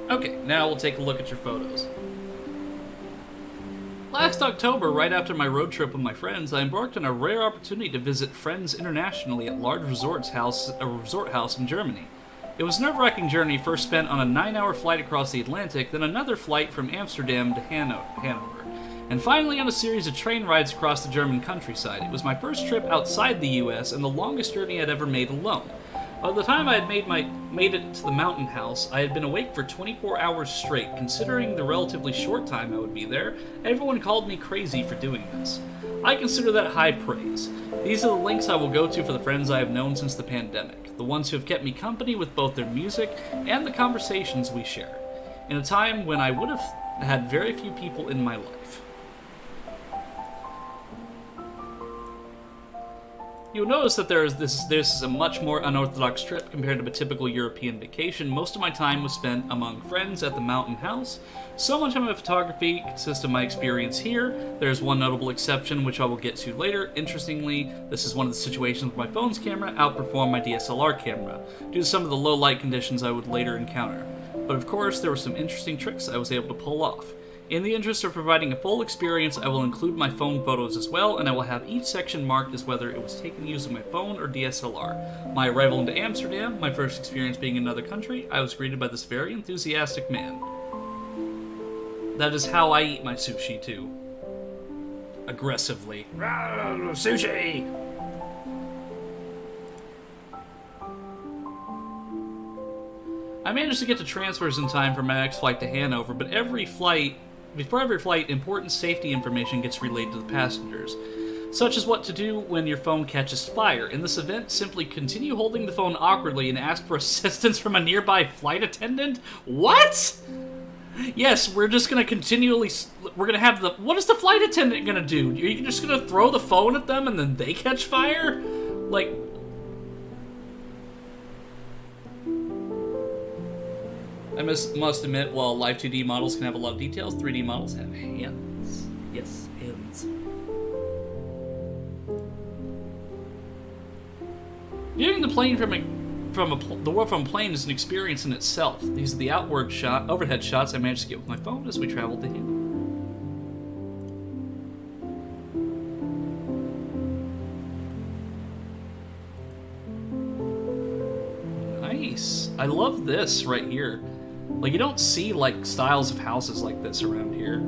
Okay, now we'll take a look at your photos. Last October, right after my road trip with my friends, I embarked on a rare opportunity to visit friends internationally at large resort house in Germany. It was a nerve-wracking journey first spent on a 9-hour flight across the Atlantic, then another flight from Amsterdam to Hanover, and finally on a series of train rides across the German countryside. It was my first trip outside the US and the longest journey I'd ever made alone. By the time I had made it to the mountain house, I had been awake for 24 hours straight. Considering the relatively short time I would be there, everyone called me crazy for doing this. I consider that high praise. These are the links I will go to for the friends I have known since the pandemic, the ones who have kept me company with both their music and the conversations we share, in a time when I would have had very few people in my life. You'll notice that this is a much more unorthodox trip compared to a typical European vacation. Most of my time was spent among friends at the mountain house. So much of my photography consists of my experience here. There's one notable exception, which I will get to later. Interestingly, this is one of the situations where my phone's camera outperformed my DSLR camera, due to some of the low light conditions I would later encounter. But of course, there were some interesting tricks I was able to pull off. In the interest of providing a full experience, I will include my phone photos as well, and I will have each section marked as whether it was taken using my phone or DSLR. My arrival into Amsterdam, my first experience being in another country, I was greeted by this very enthusiastic man. That is how I eat my sushi, too. Aggressively. Sushi! I managed to get to transfers in time for my next flight to Hanover, but before every flight, important safety information gets relayed to the passengers, such as what to do when your phone catches fire. In this event, simply continue holding the phone awkwardly and ask for assistance from a nearby flight attendant? What? Yes, we're just gonna we're gonna have what is the flight attendant gonna do? Are you just gonna throw the phone at them and then they catch fire? Like... I must admit, while live 2D models can have a lot of details, 3D models have hands. Yes, hands. Viewing the plane the world from a plane is an experience in itself. These are the overhead shots I managed to get with my phone as we traveled to Hanover. Nice. I love this right here. Like, you don't see, like, styles of houses like this around here.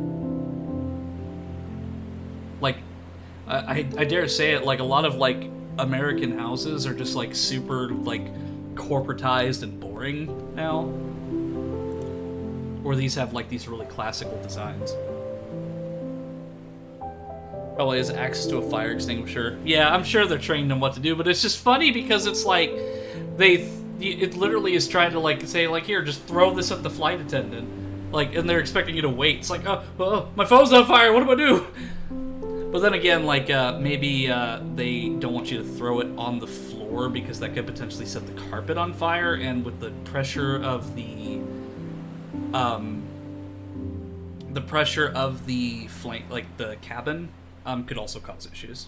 Like, I dare say it, like, a lot of, like, American houses are just, like, super, like, corporatized and boring now. Or these have, like, these really classical designs. Probably has access to a fire extinguisher. Yeah, I'm sure they're trained on what to do, but it's just funny because it's, like, it literally is trying to, like, say, like, here, just throw this at the flight attendant. Like, and they're expecting you to wait. It's like, oh, my phone's on fire, what do I do? But then again, like, maybe they don't want you to throw it on the floor because that could potentially set the carpet on fire, and with the pressure of the flame, like, the cabin, could also cause issues.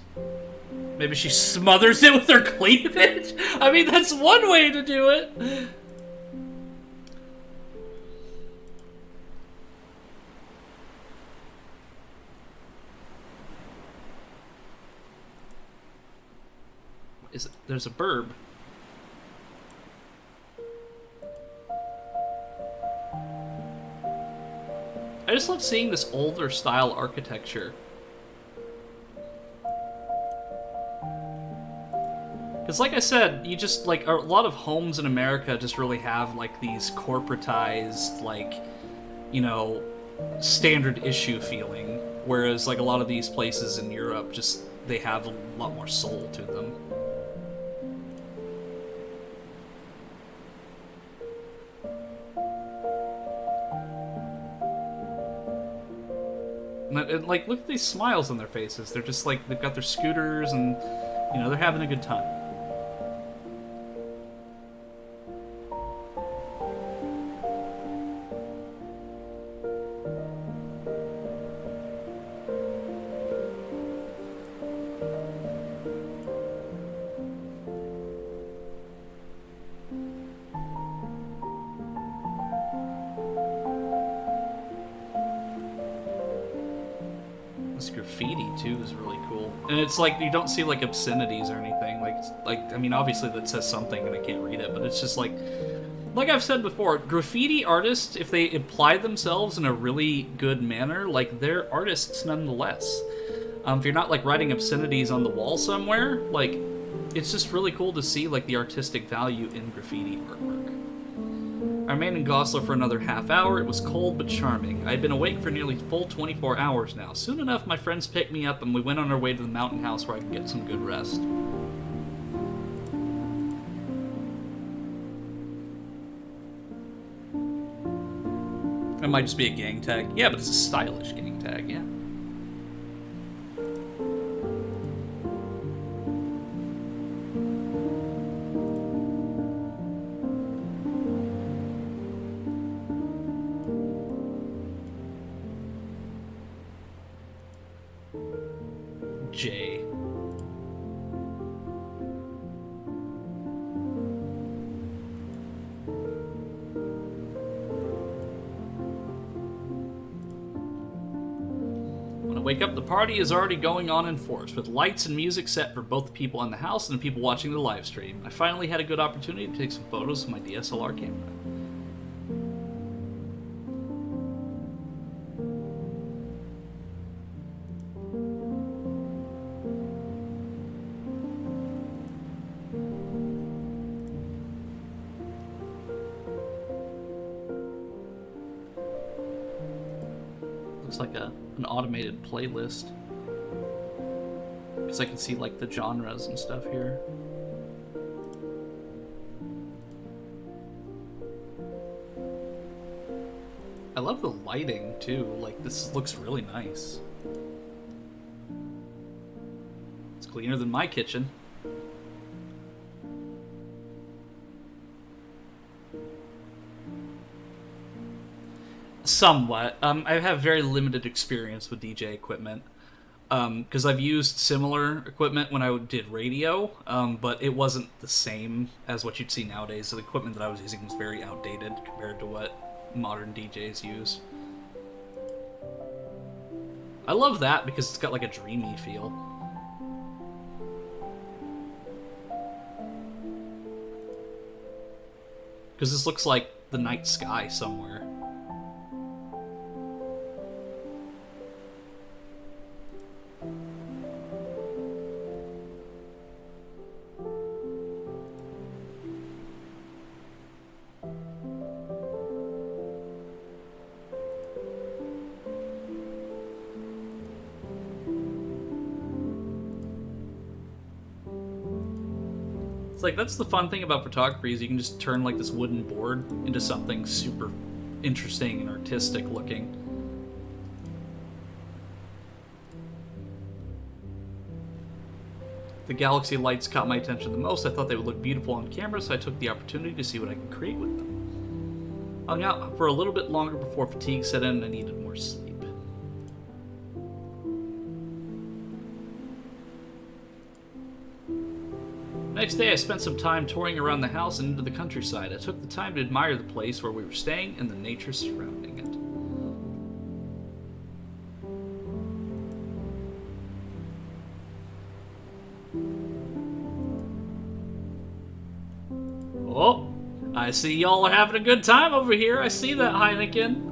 Maybe she smothers it with her cleavage? I mean, that's one way to do it. There's a burb. I just love seeing this older style architecture. Because like I said, you just, like, a lot of homes in America just really have, like, these corporatized, like, you know, standard issue feeling. Whereas, like, a lot of these places in Europe just, they have a lot more soul to them. And, like, look at these smiles on their faces. They're just, like, they've got their scooters and, you know, they're having a good time. This graffiti too is really cool, and it's like you don't see like obscenities or anything. I mean, obviously that says something, and I can't read it, but it's just like I've said before, graffiti artists, if they apply themselves in a really good manner, like they're artists nonetheless. If you're not like writing obscenities on the wall somewhere, like it's just really cool to see like the artistic value in graffiti artwork. I remained in Goslar for another half hour. It was cold but charming. I had been awake for nearly full 24 hours now. Soon enough, my friends picked me up and we went on our way to the mountain house where I could get some good rest. It might just be a gang tag. Yeah, but it's a stylish gang tag, yeah. J. When I wake up, the party is already going on in force, with lights and music set for both the people in the house and the people watching the live stream. I finally had a good opportunity to take some photos with my DSLR camera. Looks like an automated playlist. Because I can see like the genres and stuff here. I love the lighting too, like this looks really nice. It's cleaner than my kitchen. Somewhat. I have very limited experience with DJ equipment. Because I've used similar equipment when I did radio, but it wasn't the same as what you'd see nowadays. So the equipment that I was using was very outdated compared to what modern DJs use. I love that because it's got like a dreamy feel. Because this looks like the night sky somewhere. Like, that's the fun thing about photography is you can just turn like this wooden board into something super interesting and artistic looking. The galaxy lights caught my attention the most. I thought they would look beautiful on camera, so I took the opportunity to see what I could create with them. I hung out for a little bit longer before fatigue set in and I needed more sleep. Next day, I spent some time touring around the house and into the countryside. I took the time to admire the place where we were staying and the nature surrounding it. Oh, I see y'all are having a good time over here. I see that, Heineken.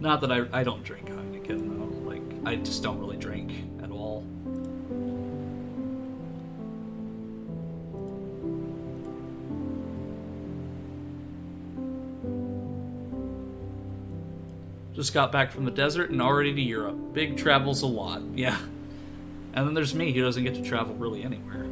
Not that I don't drink Heineken, though. Like, I just don't really drink at all. Just got back from the desert and already to Europe. Big travels a lot, yeah. And then there's me, who doesn't get to travel really anywhere.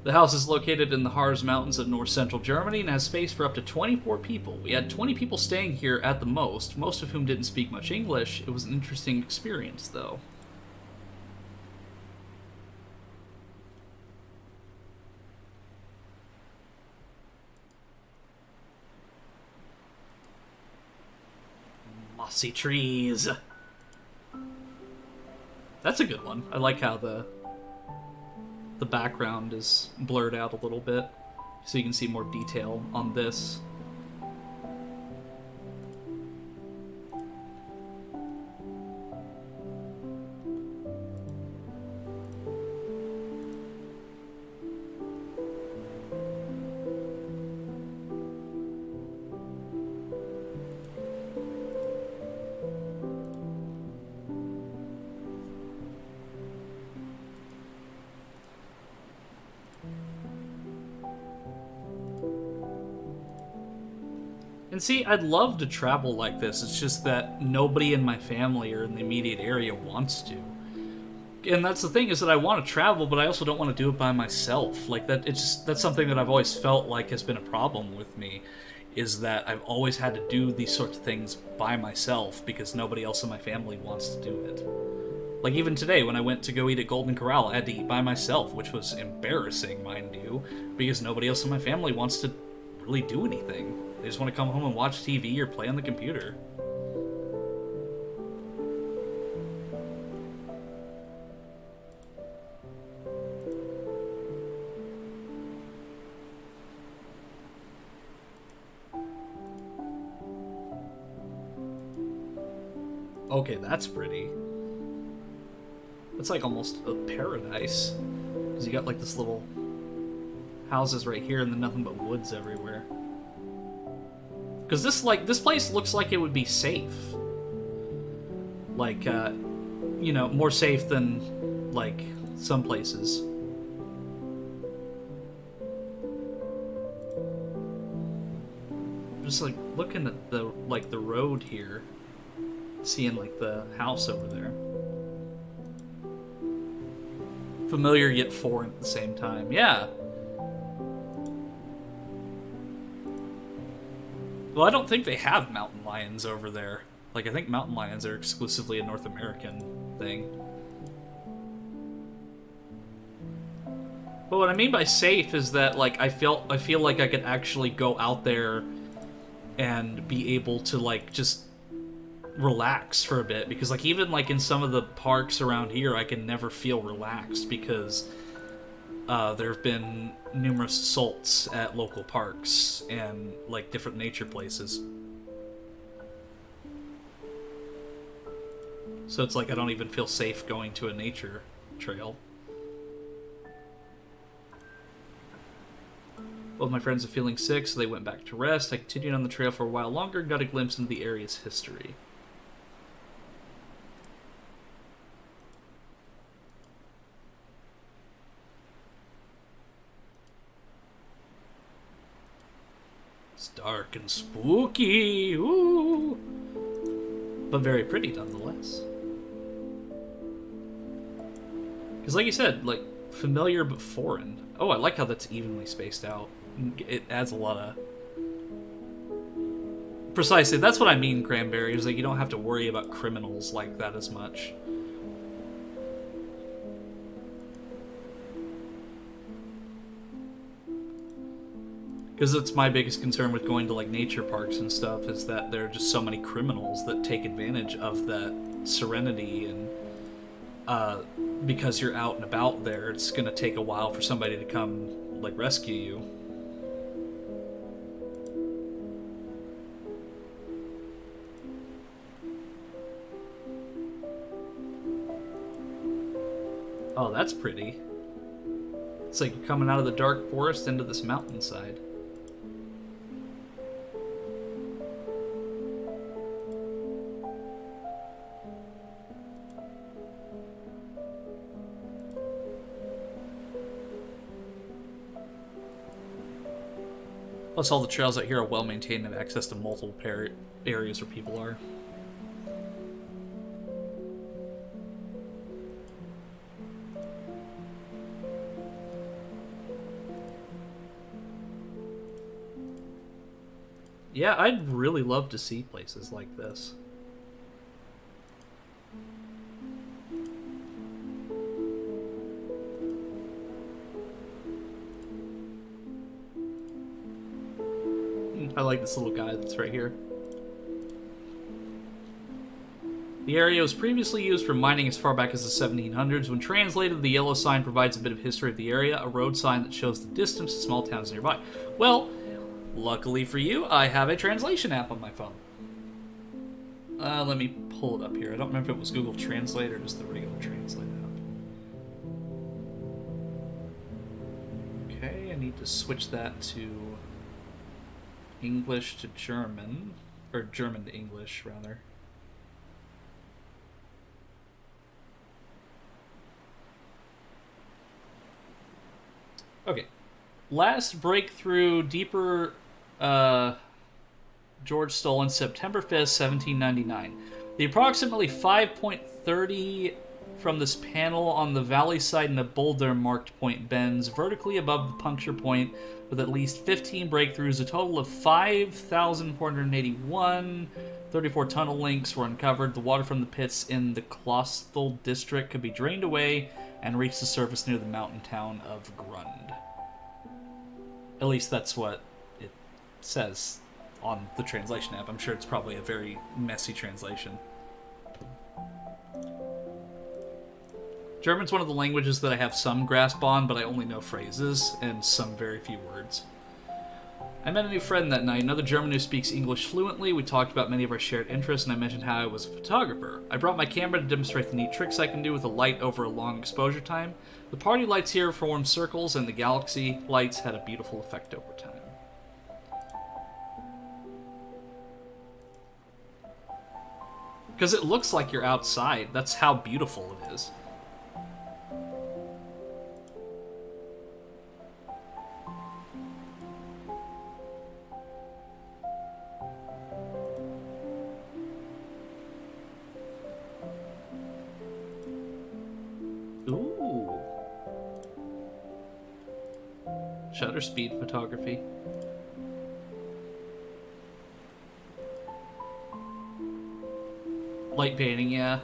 The house is located in the Harz Mountains of north-central Germany and has space for up to 24 people. We had 20 people staying here at the most of whom didn't speak much English. It was an interesting experience, though. Mossy trees. That's a good one. I like how the background is blurred out a little bit, so you can see more detail on this. And see, I'd love to travel like this. It's just that nobody in my family or in the immediate area wants to. And that's the thing, is that I want to travel, but I also don't want to do it by myself. Like that, that's something that I've always felt like has been a problem with me, is that I've always had to do these sorts of things by myself because nobody else in my family wants to do it. Like even today, when I went to go eat at Golden Corral, I had to eat by myself, which was embarrassing, mind you, because nobody else in my family wants to really do anything. They just want to come home and watch TV or play on the computer. Okay, that's pretty. It's like almost a paradise. Because you got like this little houses right here and then nothing but woods everywhere. Because this place looks like it would be safe. Like, you know, more safe than, like, some places. Just, like, looking at the road here. Seeing, like, the house over there. Familiar yet foreign at the same time. Yeah. Well, I don't think they have mountain lions over there. Like, I think mountain lions are exclusively a North American thing. But what I mean by safe is that, like, I feel like I could actually go out there and be able to, like, just relax for a bit, because like even like in some of the parks around here I can never feel relaxed because there have been numerous assaults at local parks and like different nature places, so it's like I don't even feel safe going to a nature trail. Both my friends are feeling sick, so they went back to rest. I continued on the trail for a while longer and got a glimpse into the area's history. Dark and spooky, ooh, but very pretty nonetheless. Because like you said, like, familiar but foreign. Oh, I like how that's evenly spaced out. It adds a lot of... Precisely, that's what I mean, Cranberry, is like you don't have to worry about criminals like that as much. Because it's my biggest concern with going to like nature parks and stuff, is that there are just so many criminals that take advantage of that serenity, and because you're out and about there, it's gonna take a while for somebody to come like rescue you. Oh, that's pretty. It's like you're coming out of the dark forest into this mountainside. Plus, all the trails out here are well maintained and have access to multiple areas where people are. Yeah, I'd really love to see places like this. I like this little guy that's right here. The area was previously used for mining as far back as the 1700s. When translated, the yellow sign provides a bit of history of the area, a road sign that shows the distance to small towns nearby. Well, luckily for you, I have a translation app on my phone. Let me pull it up here. I don't remember if it was Google Translate or just the regular Translate app. Okay, I need to switch that to English to German, or German to English, rather. Okay. Last breakthrough deeper uh, George stole on September 5th, 1799. The approximately 5.30 from this panel on the valley side in a boulder marked point bends vertically above the puncture point with at least 15 breakthroughs. A total of 5,481. 34 tunnel links were uncovered. The water from the pits in the Klostal district could be drained away and reach the surface near the mountain town of Grund. At least that's what it says on the translation app. I'm sure it's probably a very messy translation. German's one of the languages that I have some grasp on, but I only know phrases and some very few words. I met a new friend that night, another German who speaks English fluently. We talked about many of our shared interests, and I mentioned how I was a photographer. I brought my camera to demonstrate the neat tricks I can do with a light over a long exposure time. The party lights here formed circles, and the galaxy lights had a beautiful effect over time. Because it looks like you're outside. That's how beautiful it is. Ooh. Shutter speed photography. Light painting, yeah.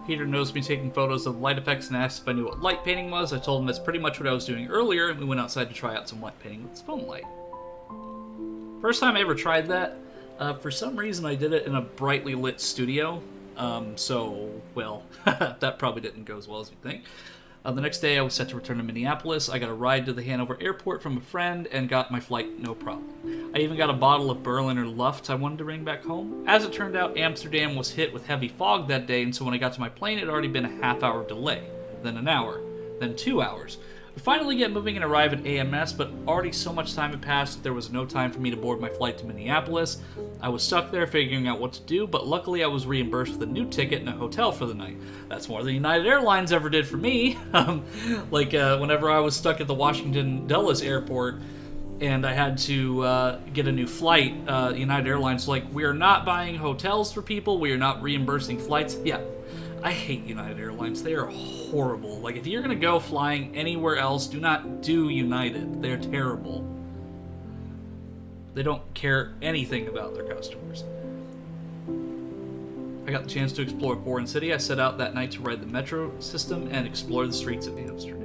Peter knows me taking photos of light effects and asked if I knew what light painting was. I told him that's pretty much what I was doing earlier, and we went outside to try out some light painting with foam light. First time I ever tried that, for some reason I did it in a brightly lit studio, well, that probably didn't go as well as you'd think. The next day I was set to return to Minneapolis. I got a ride to the Hanover airport from a friend and got my flight no problem. I even got a bottle of Berliner Luft I wanted to bring back home. As it turned out, Amsterdam was hit with heavy fog that day, and so when I got to my plane it had already been a half-hour delay, then an hour, then 2 hours. We finally get moving and arrive at AMS, but already so much time had passed that there was no time for me to board my flight to Minneapolis. I was stuck there figuring out what to do, but luckily I was reimbursed with a new ticket and a hotel for the night. That's more than United Airlines ever did for me. Whenever I was stuck at the Washington Dulles airport and I had to get a new flight, United Airlines was like, we are not buying hotels for people, we are not reimbursing flights. Yeah. I hate United Airlines. They are horrible. Like, if you're going to go flying anywhere else, do not do United. They're terrible. They don't care anything about their customers. I got the chance to explore a foreign city. I set out that night to ride the metro system and explore the streets of Amsterdam.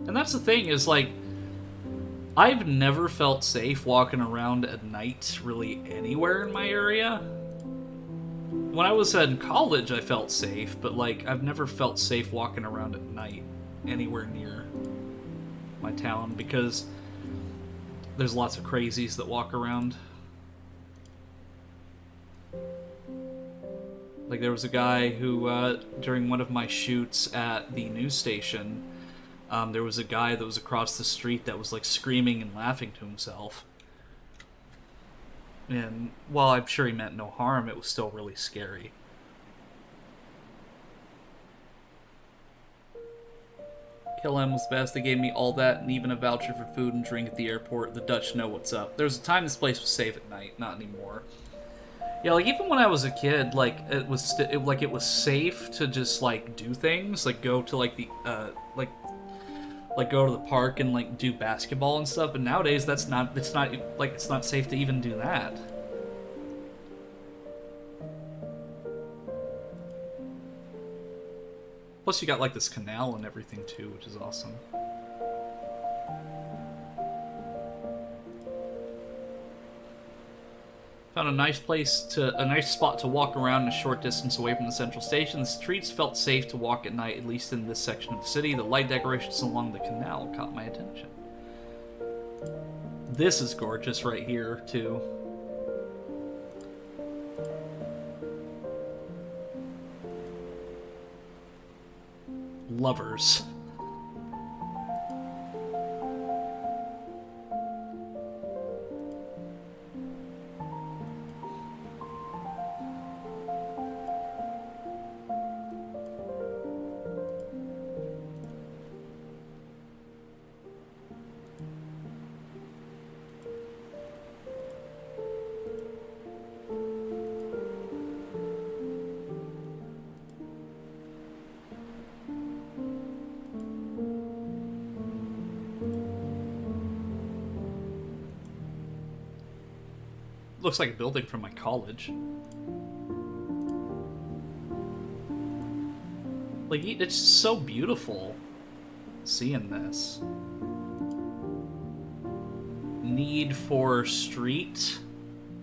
And that's the thing, is like, I've never felt safe walking around at night really anywhere in my area. When I was in college, I felt safe, but like, I've never felt safe walking around at night anywhere near my town because there's lots of crazies that walk around. Like, there was a guy who, during one of my shoots at the news station, there was a guy that was across the street that was like screaming and laughing to himself. And while I'm sure he meant no harm, it was still really scary. KLM was best. They gave me all that and even a voucher for food and drink at the airport. The Dutch know what's up. There was a time this place was safe at night, not anymore. Yeah, like even when I was a kid, like it was safe to just like do things, like go to like the go to the park and like do basketball and stuff. But nowadays, it's not safe to even do that. Plus, you got like this canal and everything too, which is awesome. Found a nice spot to walk around a short distance away from the central station. The streets felt safe to walk at night, at least in this section of the city. The light decorations along the canal caught my attention. This is gorgeous right here, too. Lovers. Looks like a building from my college. Like, it's so beautiful seeing this. Need for street.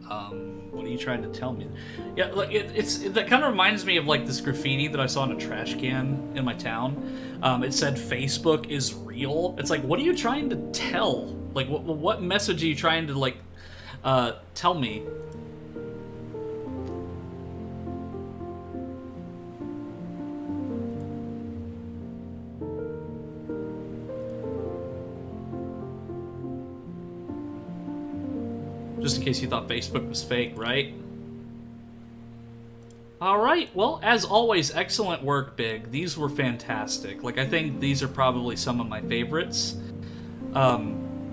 What are you trying to tell me? Yeah, like that kind of reminds me of like this graffiti that I saw in a trash can in my town. It said Facebook is real. It's like, what are you trying to tell? Like, what message are you trying to like tell me? Just in case you thought Facebook was fake, right? Alright, well, as always, excellent work, Big. These were fantastic. Like, I think these are probably some of my favorites.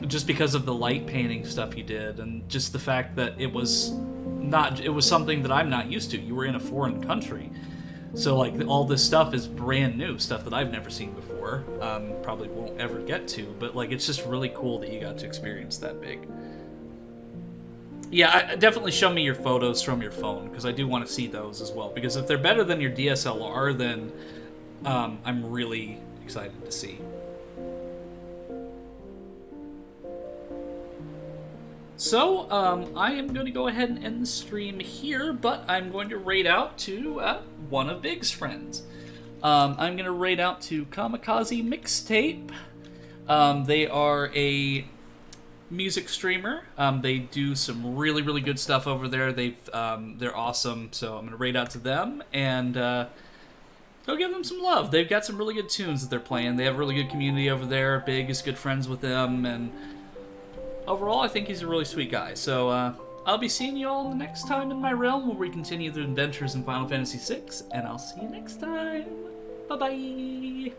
Just because of the light painting stuff you did, and just the fact that it was something that I'm not used to. You were in a foreign country. So, like, all this stuff is brand new, stuff that I've never seen before. Probably won't ever get to, but, like, it's just really cool that you got to experience that, Big. Yeah, definitely show me your photos from your phone, because I do want to see those as well. Because if they're better than your DSLR, then I'm really excited to see. So, I am going to go ahead and end the stream here, but I'm going to raid out to one of Big's friends. I'm going to raid out to Kamikaze Mixtape. They are a music streamer. They do some really, really good stuff over there. They're awesome, so I'm going to raid out to them, and go give them some love. They've got some really good tunes that they're playing. They have a really good community over there. Big is good friends with them, and overall, I think he's a really sweet guy. So, I'll be seeing you all the next time in my realm, where we continue the adventures in Final Fantasy VI, and I'll see you next time. Bye-bye!